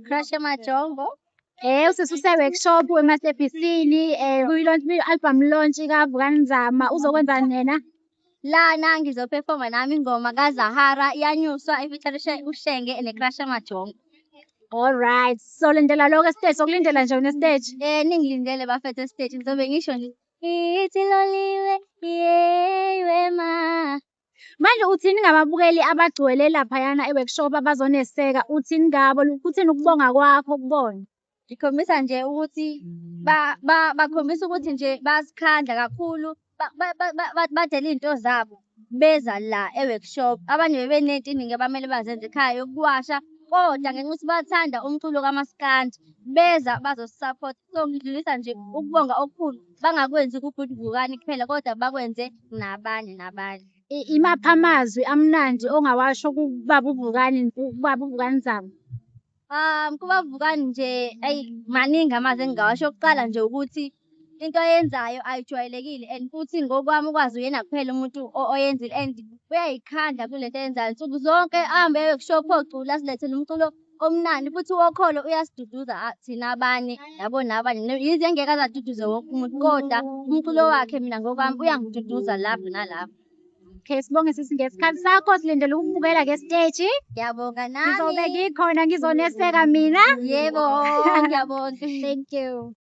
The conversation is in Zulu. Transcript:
Crush Majongo. Ususe-workshop emasebhisini, album launch kaVukani Nzama, uzokwenzani nena? Lana ngizophefoma nami ingoma kaZahara iyanyuswa ifeaturing uShenge neCrush Majongo. Alright, so lindela lokho estage, sokulindela nje une-stage. Ningilindele bafethu stage ngizobe ngisho nje ithi loliwe yewe ma. Manje uthini ngababukeli abagcwele laphayana e-workshop abazoneseka, uthini ngabo, kuthini ukubonga kwakho kubona? Ngikhombisa nje ukuthi bakhombisa ukuthi nje basikhandla kakhulu badela iy'nto zabo beza la e-workshop. Abanye bebeney'nto abamele bazenze ekhaya yokuwasha, kodwa ngenxa yokuthi bathanda umculo kaMaskandi beza bazosapota. So ngidlulisa nje ukubonga okukhulu bangakwenzi kubhuti Vukani kuphela kodwa bakwenze nabanye. Imaphi amazwi amnandi ongawasho kubaba uVukani Nzama? Kuba Vukani nje maningi amazwi engingawasho. Okokuqala nje ukuthi into ayenzayo ayijwayelekile and futhi ngokwami ukwazi uyena kuphela umuntu oyenzile and uyayikhandla kulento ayenzayo. Nsuku zonke ahambe e-workshop ocula asilethele umculo omnandi futhi wokholo uyasiduduza thina abanye yabo nabanye. Yize engeke aze aduduze wonke umuntu kodwa umculo wakhe mina ngokwami uyangiduduza lapho nalapho. Okay, sibonge sisi ngesikhathi sakho, silindele ukubukela nge-stage. Ngiyabonga nami. Ngizobe ngikhona, ngizoneseka mina. Yebo, ngiyabonga. Thank you.